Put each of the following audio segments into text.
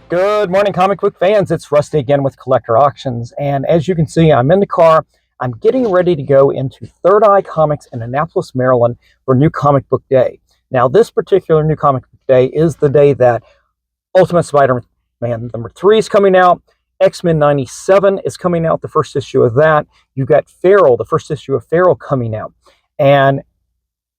Good morning, comic book fans. It's Rusty again with Collector Auctions. And as you can see, I'm in the car. I'm getting ready to go into Third Eye Comics in Annapolis, Maryland for New Comic Book Day. Now, this particular New Comic Book Day is the day that Ultimate Spider-Man #3 is coming out. X-Men 97 is coming out, the first issue of that. You got Feral, the first issue of Feral coming out. And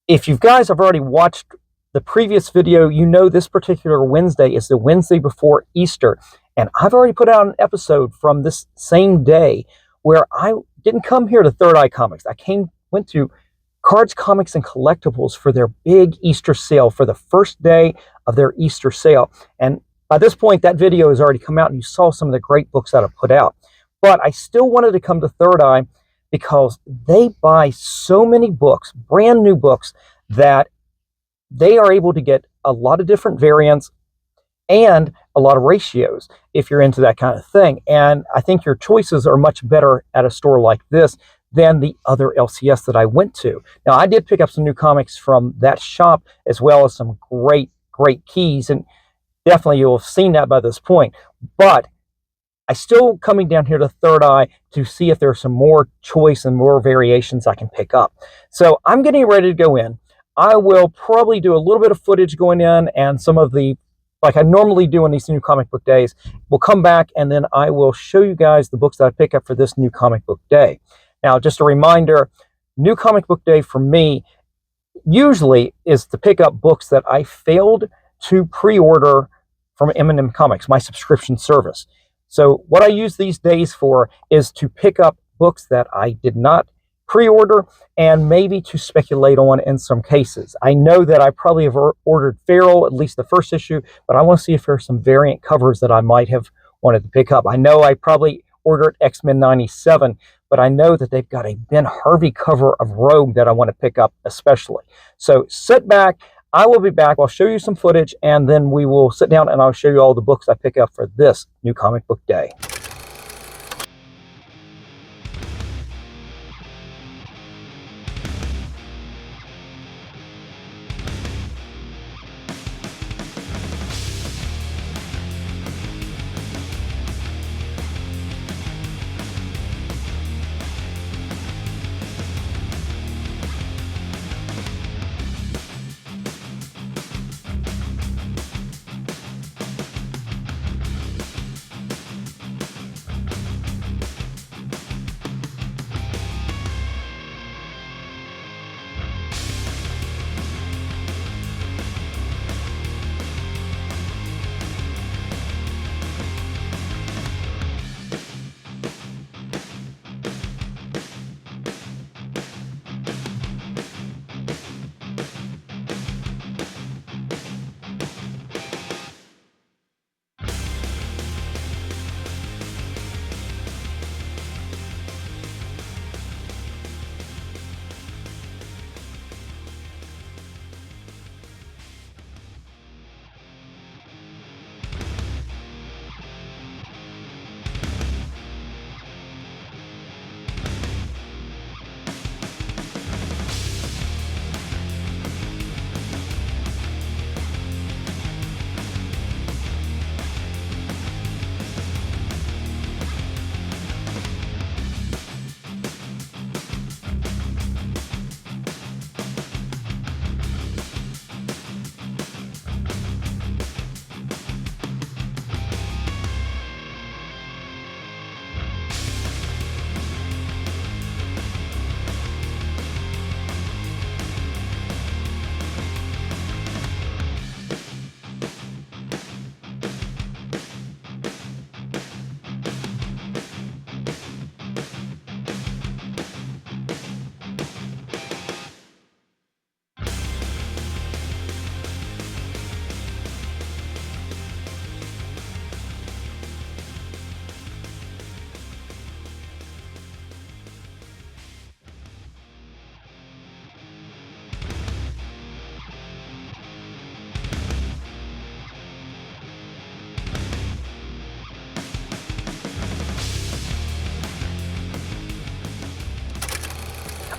if you guys have already watched the previous video, you know this particular Wednesday is the Wednesday before Easter. And I've already put out an episode from this same day where I didn't come here to Third Eye Comics. I went to Cards Comics and Collectibles for their big Easter sale, for the first day of their Easter sale. And by this point, that video has already come out and you saw some of the great books that I've put out. But I still wanted to come to Third Eye because they buy so many books, brand new books, that they are able to get a lot of different variants and a lot of ratios if you're into that kind of thing. And I think your choices are much better at a store like this than the other LCS that I went to. Now, I did pick up some new comics from that shop as well as some great keys, and definitely you'll have seen that by this point. But I'm still coming down here to Third Eye to see if there's some more choice and more variations I can pick up. So I'm getting ready to go in. I will probably do a little bit of footage going in and some of the, like I normally do on these New Comic Book Days. We'll come back and then I will show you guys the books that I pick up for this New Comic Book Day. Now, just a reminder, New Comic Book Day for me usually is to pick up books that I failed to pre-order from M&M Comics, my subscription service. So what I use these days for is to pick up books that I did not pre-order and maybe to speculate on in some cases. I know that I probably have ordered Feral, at least the first issue, but I want to see if there's some variant covers that I might have wanted to pick up. I know I probably ordered X-Men 97, but I know that they've got a Ben Harvey cover of Rogue that I want to pick up especially. So sit back. I will be back. I'll show you some footage, and then we will sit down and I'll show you all the books I pick up for this New Comic Book Day.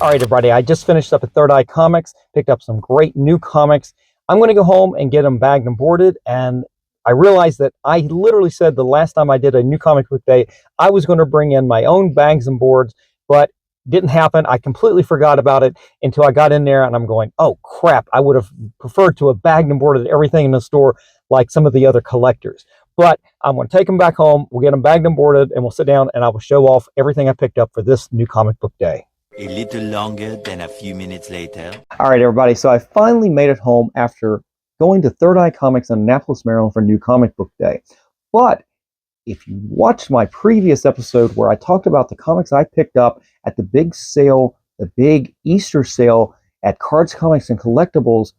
All right, everybody, I just finished up at Third Eye Comics, picked up some great new comics. I'm going to go home and get them bagged and boarded, and I realized that I literally said the last time I did a new comic book day, I was going to bring in my own bags and boards, but didn't happen. I completely forgot about it until I got in there, and I'm going, oh crap, I would have preferred to have bagged and boarded everything in the store like some of the other collectors. But I'm going to take them back home, we'll get them bagged and boarded, and we'll sit down and I will show off everything I picked up for this new comic book day. A little longer than a few minutes later. All right, everybody, so I finally made it home after going to Third Eye Comics in Annapolis, Maryland for new comic book day. But if you watched my previous episode where I talked about the comics I picked up at the big sale, the big Easter sale at Cards Comics and Collectibles,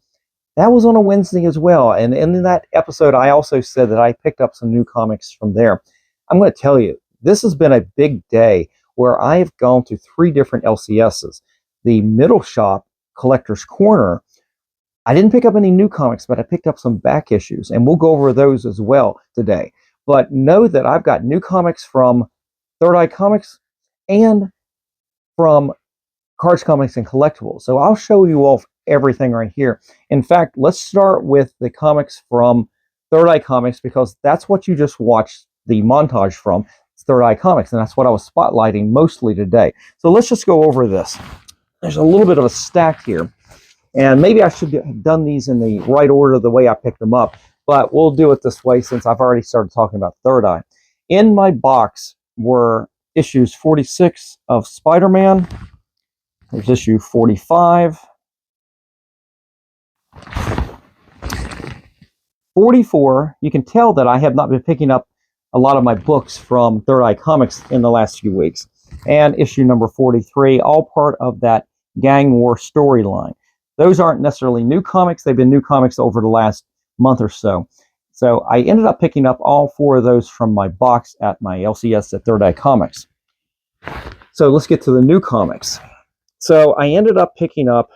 that was on a Wednesday as well. And in that episode, I also said that I picked up some new comics from there. I'm going to tell you, this has been a big day where I've gone to 3 different LCSs. The middle shop, Collector's Corner, I didn't pick up any new comics, but I picked up some back issues, and we'll go over those as well today. But know that I've got new comics from Third Eye Comics and from Cards Comics and Collectibles. So I'll show you all everything right here. In fact, let's start with the comics from Third Eye Comics, because that's what you just watched the montage from. It's Third Eye Comics, and that's what I was spotlighting mostly today. So let's just go over this. There's a little bit of a stack here, and maybe I should have done these in the right order the way I picked them up, but we'll do it this way since I've already started talking about Third Eye. In my box were issues 46 of Spider-Man. There's issue 45. 44, you can tell that I have not been picking up a lot of my books from Third Eye Comics in the last few weeks. And issue number 43, all part of that Gang War storyline. Those aren't necessarily new comics. They've been new comics over the last month or so. So I ended up picking up all 4 of those from my box at my LCS at Third Eye Comics. So let's get to the new comics. So I ended up picking up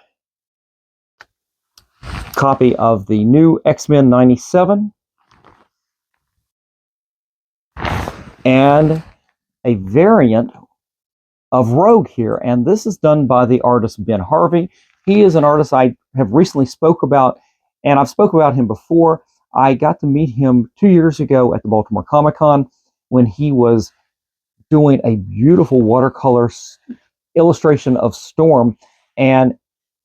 a copy of the new X-Men 97 and a variant of Rogue here. And this is done by the artist Ben Harvey. He is an artist I have recently spoke about, and I've spoke about him before. I got to meet him 2 years ago at the Baltimore Comic-Con when he was doing a beautiful watercolor illustration of Storm, and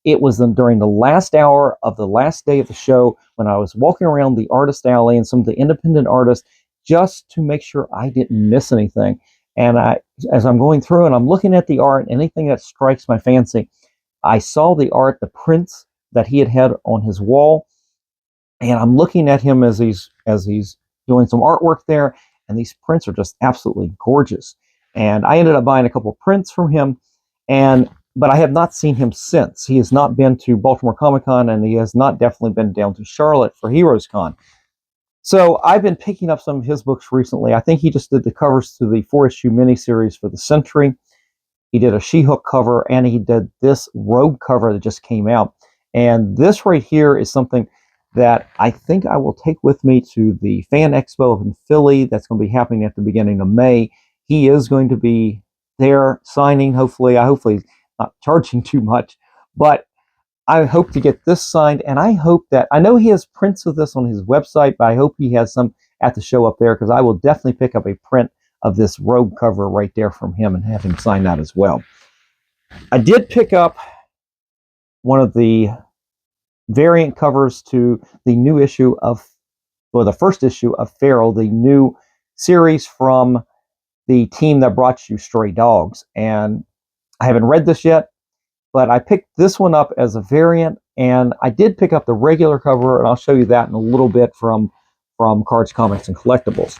it was during the last hour of the last day of the show when I was walking around the artist alley and some of the independent artists just to make sure I didn't miss anything. And as I'm going through and I'm looking at the art, anything that strikes my fancy, I saw the art, the prints that he had on his wall, and I'm looking at him as he's doing some artwork there, and these prints are just absolutely gorgeous. And I ended up buying a couple of prints from him, but I have not seen him since. He has not been to Baltimore Comic-Con, and he has not definitely been down to Charlotte for Heroes Con. So I've been picking up some of his books recently. I think he just did the covers to the 4-issue miniseries for the Century. He did a She-Hulk cover, and he did this Rogue cover that just came out. And this right here is something that I think I will take with me to the Fan Expo in Philly. That's going to be happening at the beginning of May. He is going to be there signing, hopefully. Hopefully not charging too much, but I hope to get this signed, and I hope that, I know he has prints of this on his website, but I hope he has some at the show up there, because I will definitely pick up a print of this Rogue cover right there from him and have him sign that as well. I did pick up one of the variant covers to the new issue of, or the first issue of Feral, the new series from the team that brought you Stray Dogs. And I haven't read this yet, but I picked this one up as a variant, and I did pick up the regular cover, and I'll show you that in a little bit from Cards, Comics, and Collectibles.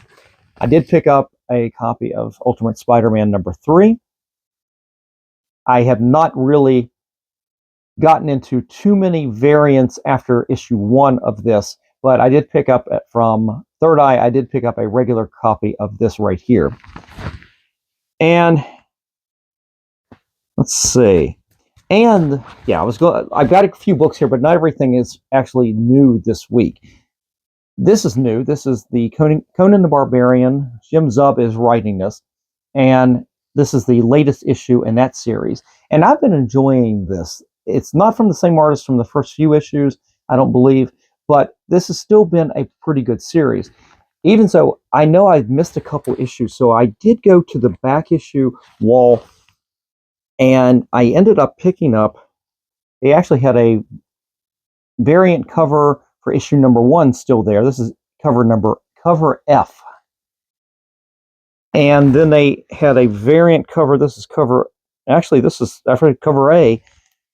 I did pick up a copy of Ultimate Spider-Man number 3. I have not really gotten into too many variants after issue 1 of this, but I did pick up from Third Eye, I did pick up a regular copy of this right here. And let's see. And yeah, I've got a few books here, but not everything is actually new this week. This is new. This is the Conan the Barbarian. Jim Zub is writing this, and this is the latest issue in that series. And I've been enjoying this. It's not from the same artist from the first few issues, I don't believe, but this has still been a pretty good series. Even so, I know I've missed a couple issues, so I did go to the back issue wall, and I ended up picking up, they actually had a variant cover for issue number 1 still there. This is cover F. And then they had a variant cover. This is cover A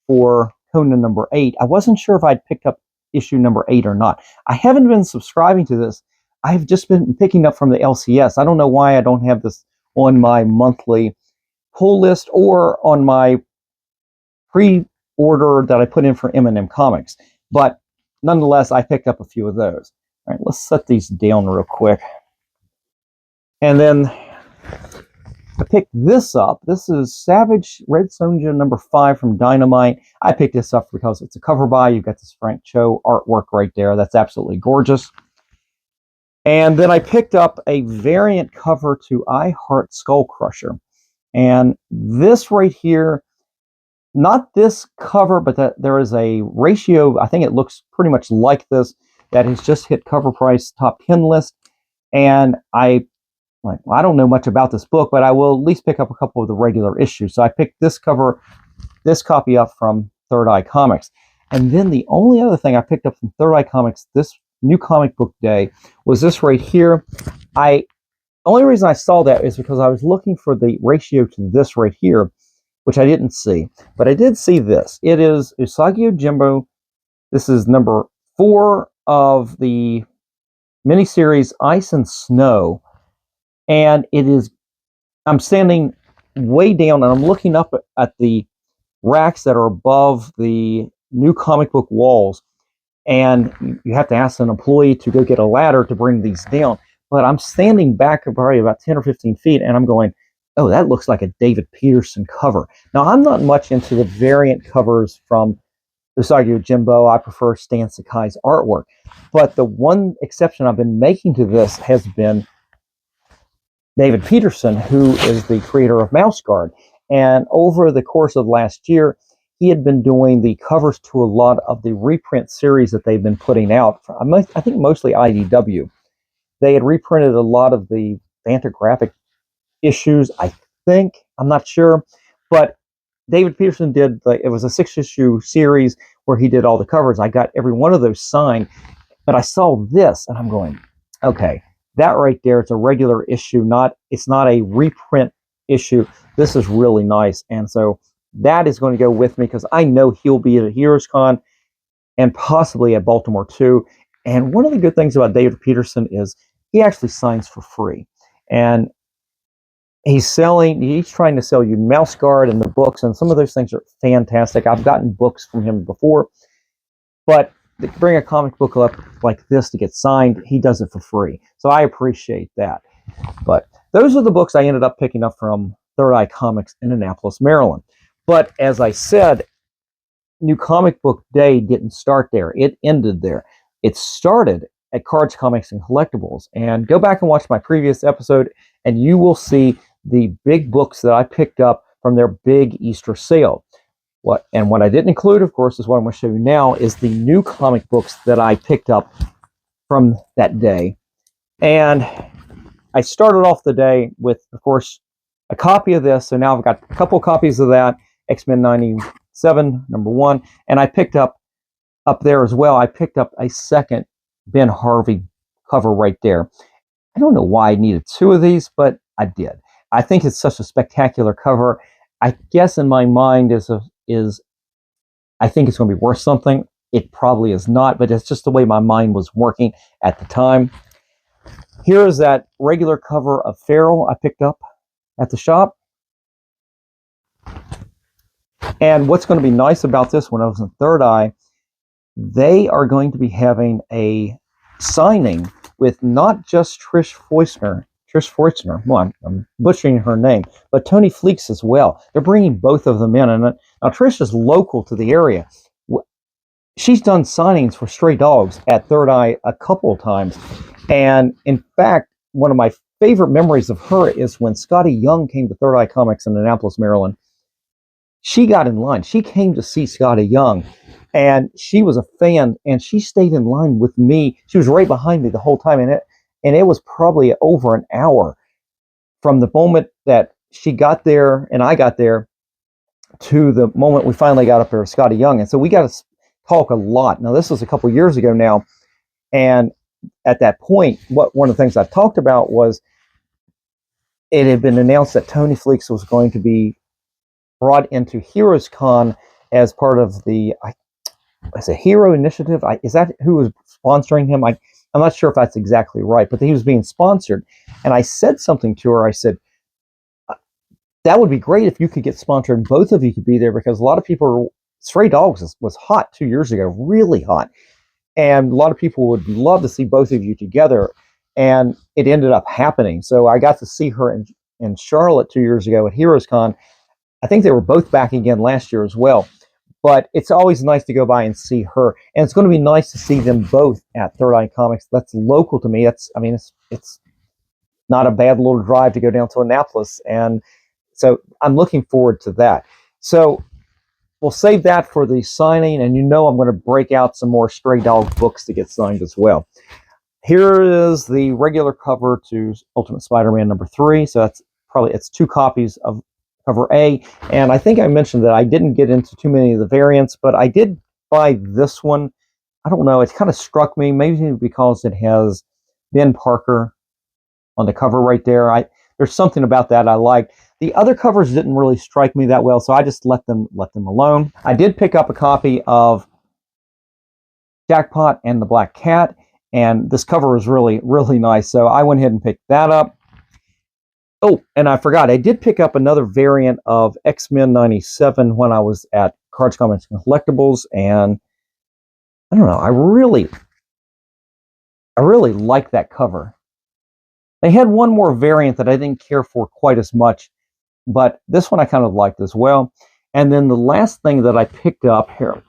for Conan number 8. I wasn't sure if I'd picked up issue number 8 or not. I haven't been subscribing to this. I've just been picking up from the LCS. I don't know why I don't have this on my monthly pull list or on my pre-order that I put in for M&M Comics. But nonetheless, I picked up a few of those. All right, let's set these down real quick. And then I picked this up. This is Savage Red Sonja number 5 from Dynamite. I picked this up because it's a cover by. You've got this Frank Cho artwork right there. That's absolutely gorgeous. And then I picked up a variant cover to I Heart Skull Crusher. And this right here, not this cover, but there is a ratio, I think it looks pretty much like this, that has just hit Cover Price top 10 list. And I don't know much about this book, but I will at least pick up a couple of the regular issues. So I picked this copy up from Third Eye Comics. And then the only other thing I picked up from Third Eye Comics this new comic book day was this right here. The only reason I saw that is because I was looking for the ratio to this right here, which I didn't see. But I did see this. It is Usagi Yojimbo. This is number 4 of the miniseries Ice and Snow. And I'm standing way down and I'm looking up at the racks that are above the new comic book walls. And you have to ask an employee to go get a ladder to bring these down. But I'm standing back probably about 10 or 15 feet and I'm going, oh, that looks like a David Peterson cover. Now, I'm not much into the variant covers from Usagi Yojimbo. I prefer Stan Sakai's artwork. But the one exception I've been making to this has been David Peterson, who is the creator of Mouse Guard. And over the course of last year, he had been doing the covers to a lot of the reprint series that they've been putting out. I think mostly IDW. They had reprinted a lot of the Fantagraphic issues, I think. I'm not sure. But David Peterson did, it was a 6-issue series where he did all the covers. I got every one of those signed. But I saw this, and I'm going, okay, that right there, it's a regular issue. It's not a reprint issue. This is really nice. And so that is going to go with me because I know he'll be at Heroes Con and possibly at Baltimore too. And one of the good things about David Peterson is he actually signs for free. And he's trying to sell you Mouse Guard and the books, and some of those things are fantastic. I've gotten books from him before, but to bring a comic book up like this to get signed, he does it for free. So I appreciate that. But those are the books I ended up picking up from Third Eye Comics in Annapolis, Maryland. But as I said, New Comic Book Day didn't start there. It ended there. It started at Cards Comics and Collectibles. And go back and watch my previous episode, and you will see the big books that I picked up from their big Easter sale. What I didn't include, of course, is what I'm going to show you now, is the new comic books that I picked up from that day. And I started off the day with, of course, a copy of this. So now I've got a couple copies of that, X-Men 97, number 1. And I picked up there as well, I picked up a second Ben Harvey cover right there. I don't know why I needed 2 of these, but I did. I think it's such a spectacular cover. I guess in my mind I think it's going to be worth something. It probably is not, but it's just the way my mind was working at the time. Here is that regular cover of Feral I picked up at the shop. And what's going to be nice about this, when I was in Third Eye, they are going to be having a signing with not just Trish Forstner, well, I'm butchering her name, but Tony Fleeks as well. They're bringing both of them in. And now Trish is local to the area. She's done signings for Stray Dogs at Third Eye a couple of times. And in fact, one of my favorite memories of her is when Scotty Young came to Third Eye Comics in Annapolis, Maryland. She got in line. She came to see Scotty Young. And she was a fan, and she stayed in line with me. She was right behind me the whole time, and it was probably over an hour from the moment that she got there and I got there to the moment we finally got up there with Scotty Young. And so we got to talk a lot. Now, this was a couple years ago now, and at that point, one of the things I talked about was it had been announced that Tony Fleeks was going to be brought into Heroes Con as part of the as a Hero Initiative. Is that who was sponsoring him? I'm not sure if that's exactly right, but he was being sponsored. And I said something to her. I said, that would be great if you could get sponsored and both of you could be there, because a lot of people, Stray Dogs was hot 2 years ago, really hot. And a lot of people would love to see both of you together. And it ended up happening. So I got to see her in Charlotte 2 years ago at Heroes Con. I think they were both back again last year as well. But it's always nice to go by and see her. And it's going to be nice to see them both at Third Eye Comics. That's local to me. It's not a bad little drive to go down to Annapolis. And so I'm looking forward to that. So we'll save that for the signing. And I'm going to break out some more Stray Dog books to get signed as well. Here is the regular cover to Ultimate Spider-Man #3. So it's 2 copies of cover A. And I think I mentioned that I didn't get into too many of the variants, but I did buy this one. I don't know. It kind of struck me, maybe because it has Ben Parker on the cover right there. There's something about that I liked. The other covers didn't really strike me that well, so I just let them alone. I did pick up a copy of Jackpot and the Black Cat, and this cover was really, really nice, so I went ahead and picked that up. Oh, and I forgot, I did pick up another variant of X-Men 97 when I was at Cards Comics Collectibles, and I don't know, I really like that cover. They had one more variant that I didn't care for quite as much, but this one I kind of liked as well. And then the last thing that I picked up here,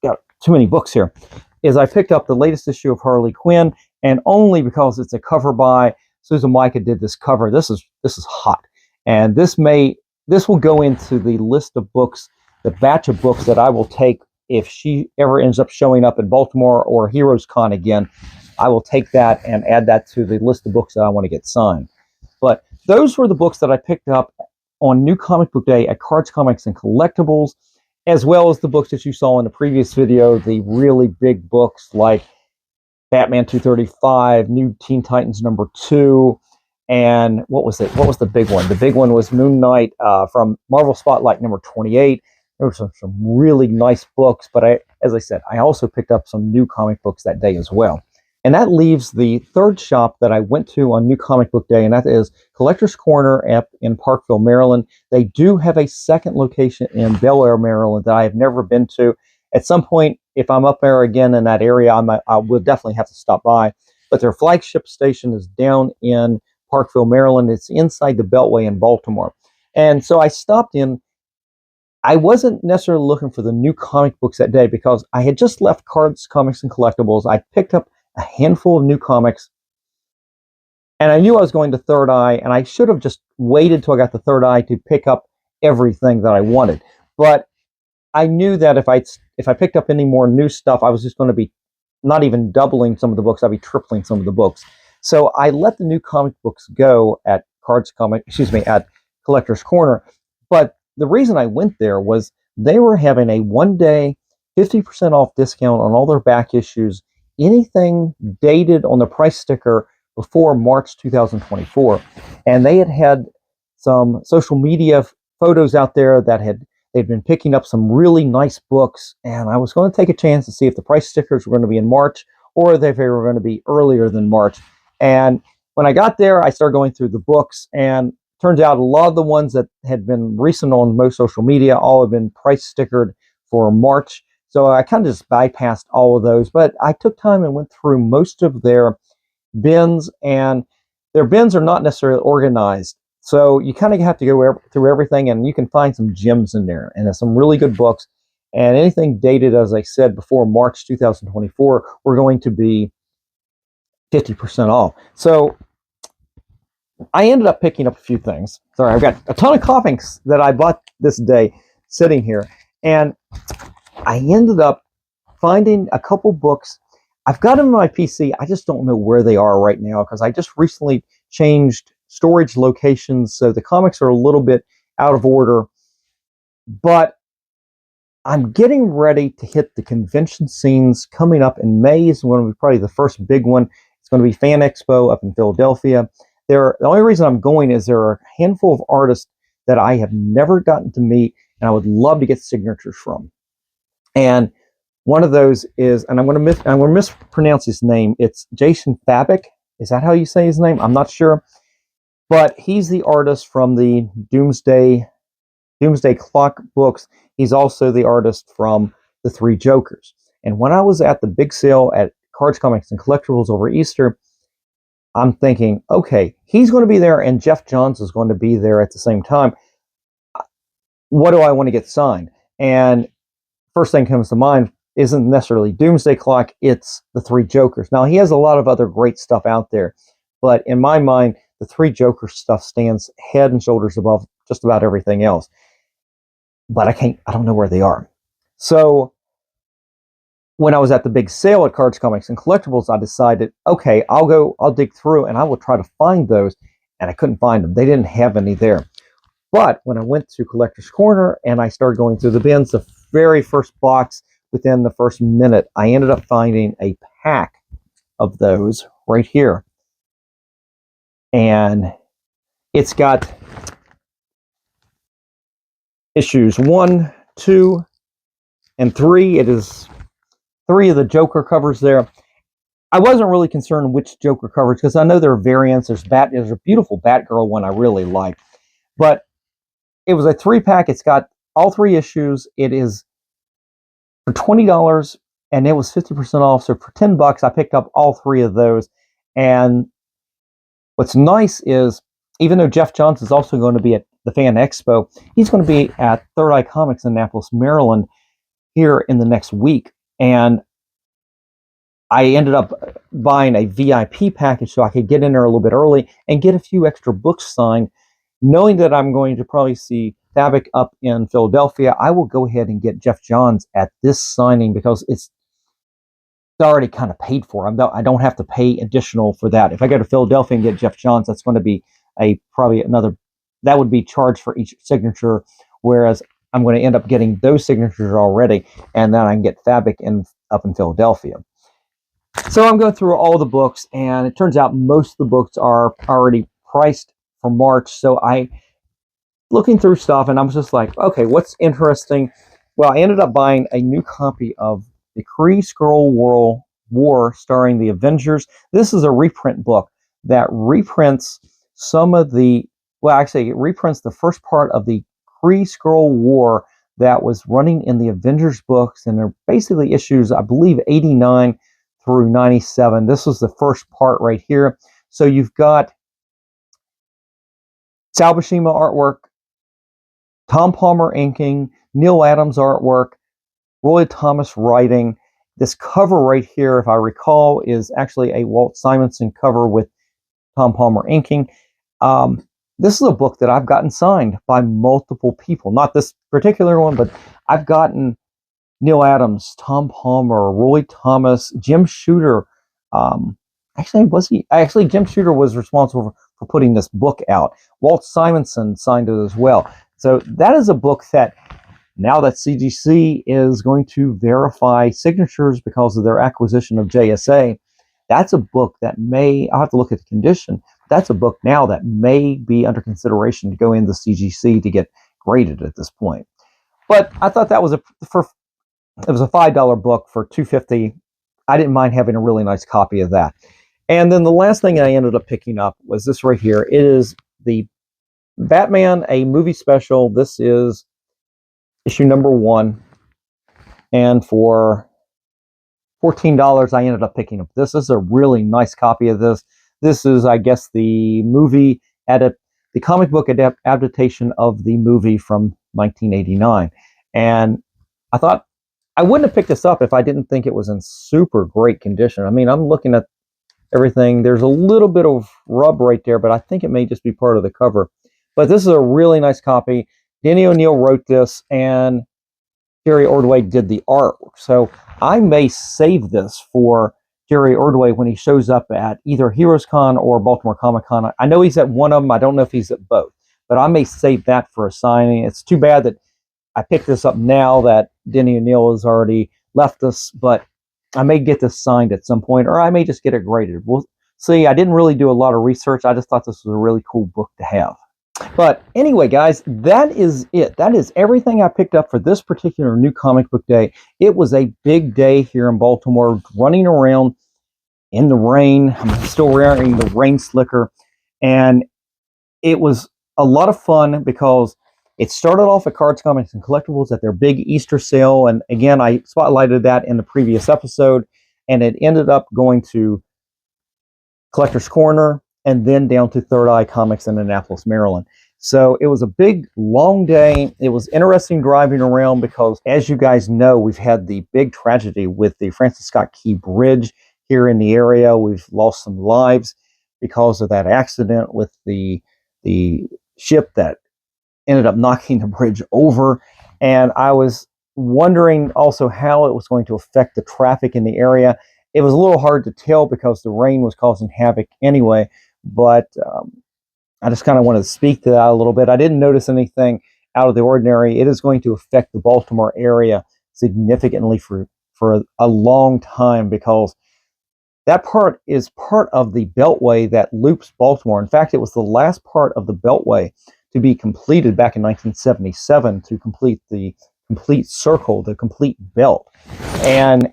got too many books here, is I picked up the latest issue of Harley Quinn, and only because it's a cover by Susan Micah did this cover. This is hot, and this will go into the list of books, the batch of books that I will take if she ever ends up showing up in Baltimore or Heroes Con again. I will take that and add that to the list of books that I want to get signed. But those were the books that I picked up on New Comic Book Day at Cards Comics and Collectibles, as well as the books that you saw in the previous video, the really big books like Batman 235, New Teen Titans #2, and what was it? What was the big one? The big one was Moon Knight from Marvel Spotlight #28. There were some really nice books, but as I said, I also picked up some new comic books that day as well. And that leaves the third shop that I went to on New Comic Book Day, and that is Collector's Corner up in Parkville, Maryland. They do have a second location in Bel Air, Maryland that I have never been to. At some point, if I'm up there again in that area, I will definitely have to stop by. But their flagship station is down in Parkville, Maryland. It's inside the Beltway in Baltimore. And so I stopped in. I wasn't necessarily looking for the new comic books that day because I had just left Cards, Comics, and Collectibles. I picked up a handful of new comics, and I knew I was going to Third Eye, and I should have just waited till I got to Third Eye to pick up everything that I wanted. But I knew that if I picked up any more new stuff, I was just going to be not even doubling some of the books, I'd be tripling some of the books. So I let the new comic books go at at Collector's Corner. But the reason I went there was they were having a 1-day 50% off discount on all their back issues, anything dated on the price sticker before March 2024. And they had some social media photos out there that they'd been picking up some really nice books, and I was going to take a chance to see if the price stickers were going to be in March or if they were going to be earlier than March. And when I got there, I started going through the books, and turns out a lot of the ones that had been recent on most social media all have been price stickered for March. So I kind of just bypassed all of those, but I took time and went through most of their bins, and their bins are not necessarily organized. So you kind of have to go through everything, and you can find some gems in there, and there's some really good books. And anything dated, as I said, before March 2024, we're going to be 50% off. So I ended up picking up a few things. Sorry, I've got a ton of comics that I bought this day sitting here, and I ended up finding a couple books. I've got them on my PC. I just don't know where they are right now because I just recently changed storage locations, so the comics are a little bit out of order. But I'm getting ready to hit the convention scenes coming up in May. Is going to be probably the first big one. It's going to be Fan Expo up in Philadelphia. The only reason I'm going is there are a handful of artists that I have never gotten to meet, and I would love to get signatures from. And one of those is, and I'm going to mispronounce his name. It's Jason Fabik. Is that how you say his name? I'm not sure, but he's the artist from the Doomsday Clock books. He's also the artist from the Three Jokers. And when I was at the big sale at Cards Comics and Collectibles over Easter, I'm thinking, okay, he's going to be there and Jeff Johns is going to be there at the same time. What do I want to get signed? And first thing comes to mind isn't necessarily Doomsday Clock, it's the Three Jokers. Now, he has a lot of other great stuff out there, but in my mind, the Three Jokers stuff stands head and shoulders above just about everything else. But I don't know where they are. So when I was at the big sale at Cards Comics and Collectibles, I decided, okay, I'll dig through and I will try to find those, and I couldn't find them. They didn't have any there. But when I went to Collector's Corner and I started going through the bins, the very first box, within the first minute, I ended up finding a pack of those right here. And it's got issues 1, 2, and 3. It is 3 of the Joker covers there. I wasn't really concerned which Joker covers because I know there are variants. There's a beautiful Batgirl one I really like. But it was a 3-pack. It's got all 3 issues. It is for $20, and it was 50% off. So for $10, I picked up all 3 of those. And what's nice is, even though Jeff Johns is also going to be at the Fan Expo, he's going to be at Third Eye Comics in Annapolis, Maryland, here in the next week. And I ended up buying a VIP package so I could get in there a little bit early and get a few extra books signed. Knowing that I'm going to probably see Fabik up in Philadelphia, I will go ahead and get Jeff Johns at this signing because it's already kind of paid for. I don't have to pay additional for that. If I go to Philadelphia and get Jeff Johns, that's going to be probably another, that would be charged for each signature, whereas I'm going to end up getting those signatures already, and then I can get Fabik up in Philadelphia. So I'm going through all the books, and it turns out most of the books are already priced for March. So I looking through stuff, and I'm just like, okay, what's interesting? Well, I ended up buying a new copy of the Kree-Skrull War starring the Avengers. This is a reprint book that reprints some of the, well, actually, it reprints the first part of the Kree-Skrull War that was running in the Avengers books, and they're basically issues, I believe, 89 through 97. This was the first part right here. So you've got Sal Buscema artwork, Tom Palmer inking, Neil Adams artwork, Roy Thomas writing. This cover right here, if I recall, is actually a Walt Simonson cover with Tom Palmer inking. This is a book that I've gotten signed by multiple people. Not this particular one, but I've gotten Neil Adams, Tom Palmer, Roy Thomas, Jim Shooter. Actually, Jim Shooter was responsible for putting this book out. Walt Simonson signed it as well. So that is a book that, now that CGC is going to verify signatures because of their acquisition of JSA, that's a book that may, I'll have to look at the condition, that's a book now that may be under consideration to go into CGC to get graded at this point. But I thought that was it was a $5 book for $2.50. I didn't mind having a really nice copy of that. And then the last thing I ended up picking up was this right here. It is the Batman, a movie special. This is issue number 1. And for $14, I ended up picking up this. This is a really nice copy of this. This is, I guess, the movie the comic book adaptation of the movie from 1989. And I thought I wouldn't have picked this up if I didn't think it was in super great condition. I mean, I'm looking at everything. There's a little bit of rub right there, but I think it may just be part of the cover. But this is a really nice copy. Denny O'Neil wrote this, and Jerry Ordway did the artwork. So I may save this for Jerry Ordway when he shows up at either Heroes Con or Baltimore Comic Con. I know he's at one of them. I don't know if he's at both, but I may save that for a signing. It's too bad that I picked this up now that Denny O'Neil has already left us, but I may get this signed at some point, or I may just get it graded. We'll see. I didn't really do a lot of research. I just thought this was a really cool book to have. But anyway, guys, that is it. That is everything I picked up for this particular new comic book day. It was a big day here in Baltimore, running around in the rain. I'm still wearing the rain slicker, and it was a lot of fun because it started off at Cards Comics and Collectibles at their big Easter sale, and again, I spotlighted that in the previous episode, and it ended up going to Collector's Corner and then down to Third Eye Comics in Annapolis, Maryland. So it was a big, long day. It was interesting driving around because, as you guys know, we've had the big tragedy with the Francis Scott Key Bridge here in the area. We've lost some lives because of that accident with the ship that ended up knocking the bridge over. And I was wondering also how it was going to affect the traffic in the area. It was a little hard to tell because the rain was causing havoc anyway, but I just kind of wanted to speak to that a little bit. I didn't notice anything out of the ordinary. It is going to affect the Baltimore area significantly for a long time because that part is part of the Beltway that loops Baltimore. In fact, it was the last part of the Beltway to be completed back in 1977 to complete the complete circle, the complete belt. And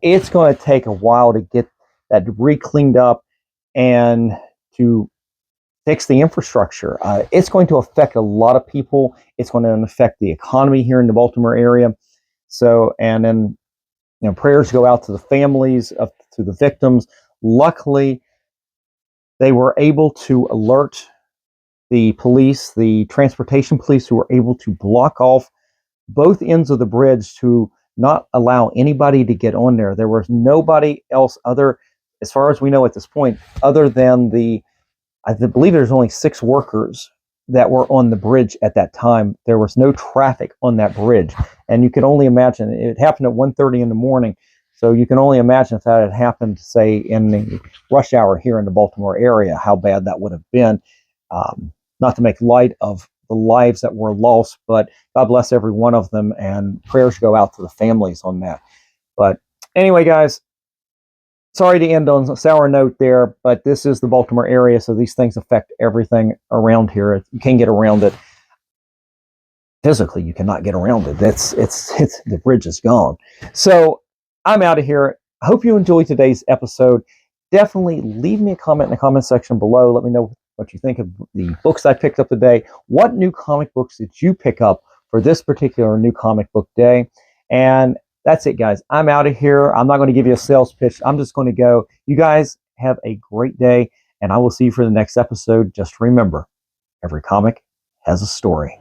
it's going to take a while to get that debris cleaned up and to fix the infrastructure. It's going to affect a lot of people. It's going to affect the economy here in the Baltimore area. So, and then, you know, prayers go out to the families, to the victims. Luckily, they were able to alert the police, the transportation police, who were able to block off both ends of the bridge to not allow anybody to get on there. There was nobody else as far as we know at this point, other than I believe there's only 6 workers that were on the bridge at that time. There was no traffic on that bridge. And you can only imagine, it happened at 1:30 in the morning. So you can only imagine if that had happened, say, in the rush hour here in the Baltimore area, how bad that would have been. Not to make light of the lives that were lost, but God bless every one of them, and prayers go out to the families on that. But anyway, guys, sorry to end on a sour note there, but this is the Baltimore area, so these things affect everything around here. You can't get around it. Physically, you cannot get around it. The bridge is gone. So I'm out of here. I hope you enjoyed today's episode. Definitely leave me a comment in the comment section below. Let me know what you think of the books I picked up today. What new comic books did you pick up for this particular new comic book day? And that's it, guys. I'm out of here. I'm not going to give you a sales pitch. I'm just going to go. You guys have a great day, and I will see you for the next episode. Just remember, every comic has a story.